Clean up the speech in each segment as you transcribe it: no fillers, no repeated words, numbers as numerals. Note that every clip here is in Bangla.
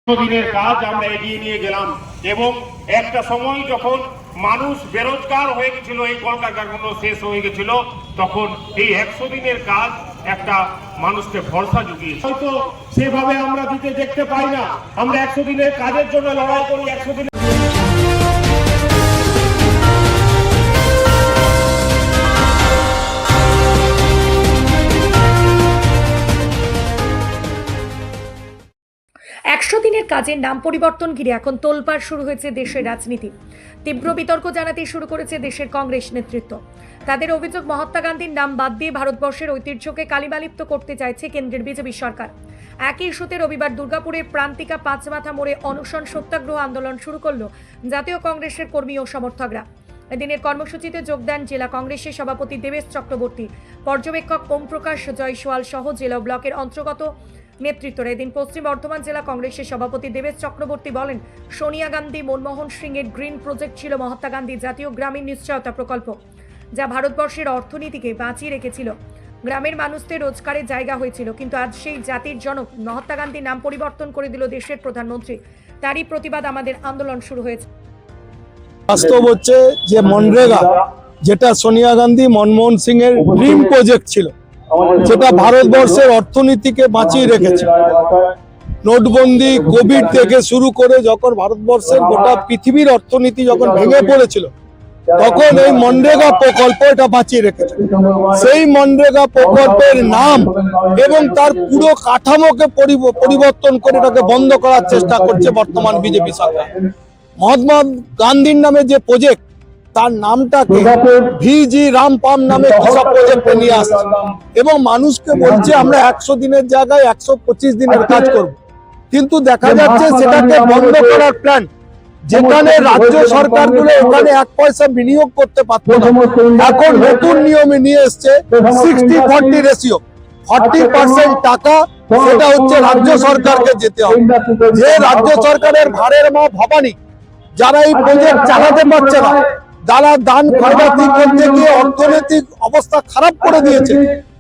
দিনের কাজ আমরা এগিয়ে নিয়ে গেলাম এবং একটা সময় যখন মানুষ বেরোজগার হয়ে গেছিল, এই কলকারখানাগুলো শেষ হয়ে গেছিল, তখন এই 100 দিনের কাজ একটা মানুষকে ভরসা জুগিয়েছে। হয়তো সেভাবে আমরা দিতে দেখতে পাই না, আমরা 100 দিনের কাজের জন্য লড়াই করি। 100 দিনের দিনের কাজের নাম পরিবর্তন ঘিরে এখন তোলপাড় শুরু হয়েছে দেশের রাজনীতি। তীব্র বিতর্ক জানাতে শুরু করেছে দেশের কংগ্রেস নেতৃত্ব। তাদের অভিযোগ, মহাত্মা গান্ধীর নাম বাদ দিয়ে ভারতবর্ষের ঐতিহ্যকে কালিমালিপ্ত করতে চাইছে কেন্দ্রের বিজেপি সরকার। একই ইস্যুতে রবিবার দুর্গাপুরের প্রান্তিকা পাঁচমাথা মোড়ে অনশন সত্যাগ্রহ আন্দোলন শুরু করল জাতীয় কংগ্রেসের কর্মী ও সমর্থকরা। এদিনের কর্মসূচিতে যোগ দেন জেলা কংগ্রেসের সভাপতি দেবেশ চক্রবর্তী, পর্যবেক্ষক ওম প্রকাশ জয়সওয়াল সহ জেলা ব্লকের অন্তর্গত নেতৃত্বরা। এদিন পশ্চিম বর্ধমান জেলা কংগ্রেসের সভাপতি দেবেশ চক্রবর্তী বলেন, সোনিয়া গান্ধী মনমোহন সিং এর গ্রিন প্রজেক্ট ছিল মহাত্মা গান্ধী জাতীয় গ্রামীণ নিশ্চয়তা প্রকল্প, যা ভারতবর্ষের অর্থনীতিকে বাঁচিয়ে রেখেছিল। গ্রামের মানুষদের রোজগারের জায়গা হয়েছিল, কিন্তু আজ সেই জাতির জনক মহাত্মা গান্ধীর নাম পরিবর্তন করে দিল দেশের প্রধানমন্ত্রী। তারই প্রতিবাদ আমাদের আন্দোলন শুরু হয়েছে। বাস্তব হচ্ছে যে মনরেগা, যেটা সোনিয়া গান্ধী মনমোহন সিং এর ড্রিম প্রজেক্ট ছিল, যেটা ভারতবর্ষের অর্থনীতিকে বাঁচিয়ে রেখেছে। নোটবন্দি, কোভিড থেকে শুরু করে যখন ভারতবর্ষের গোটা পৃথিবীর অর্থনীতি যখন ভেঙে পড়েছিল, তখন এই মনরেগা প্রকল্প এটা বাঁচিয়ে রেখেছে। সেই মনরেগা প্রকল্পের নাম এবং তার পুরো কাঠামোকে পরিবর্তন করে এটাকে বন্ধ করার চেষ্টা করছে বর্তমান বিজেপি সরকার। মহাত্মা গান্ধীর নামে যে প্রজেক্ট, তার নামটাকে ভিজি রামপাম নামে কিসব প্রজেক্টে নিয়ে আসছে এবং মানুষকে বলছে আমরা 100 দিনের জায়গায় 125 দিনের কাজ করব। কিন্তু দেখা যাচ্ছে সেটাকে বন্ধ করার প্ল্যান, যেখানে রাজ্য সরকারগুলো ওখানে 1 পয়সা বিনিয়োগ করতে পারত না, এখন নতুন নিয়মে নিয়ে এসছে 60-40 রেশিও। 40% টাকা সেটা হচ্ছে রাজ্য সরকারকে যেতে হবে। যে রাজ্য সরকারের ভাড়ের মা ভবানী, যারা এই প্রজেক্ট চালাতে পারছে না, যারা দান খয়রাতি করতে গিয়ে অর্থনৈতিক অবস্থা খারাপ করে দিয়েছে,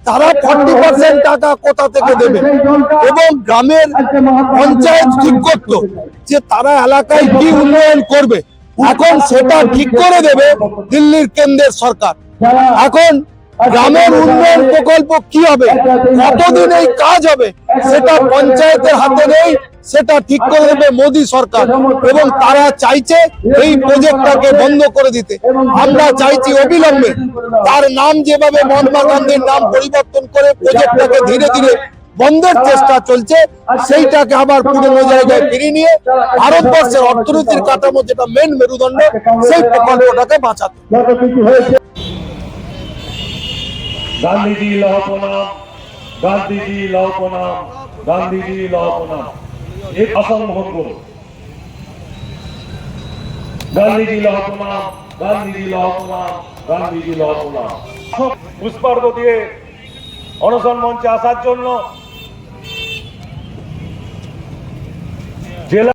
তারা 40% টাকা কোথা থেকে দেবে? এবং গ্রামের পঞ্চায়েত ঠিক করতো যে তারা এলাকায় কি উন্নয়ন করবে, এখন সেটা ঠিক করে দেবে দিল্লির কেন্দ্রের সরকার। এখন গ্রামের উন্নয়ন প্রকল্প কি হবে, কতদিন এই কাজ হবে, সেটা পঞ্চায়েতের হাতে নেই, সেটা ঠিক করে দেবে মোদী সরকার। এবং তারা চাইছে এই প্রজেক্টটাকে বন্ধ করে দিতে। আমরা চাইছি অবিলম্বে তার নাম, যেভাবে মহাত্মা গান্ধীর নাম পরিবর্তন করে প্রজেক্টটাকে ধীরে ধীরে বন্ধের চেষ্টা চলছে, সেইটাকে আবার পুরনো জায়গায় ফিরিয়ে নিয়ে ভারতবর্ষের অর্থনীতির কাঠামো, যেটা মেন মেরুদণ্ড, সেই প্রকল্পটাকে বাঁচাতে। গান্ধীজি লৌহ প্রণাম, গান্ধীজি লৌহ প্রণাম, গান্ধীজি লৌহ প্রণাম। এক অসম্ভব করুন। গান্ধীজি লৌহ প্রণাম, গান্ধীজি লৌহ প্রণাম, গান্ধীজি লৌহ প্রণাম। পুষ্পার্ঘ্য দিয়ে অনশন মঞ্চে আসার জন্য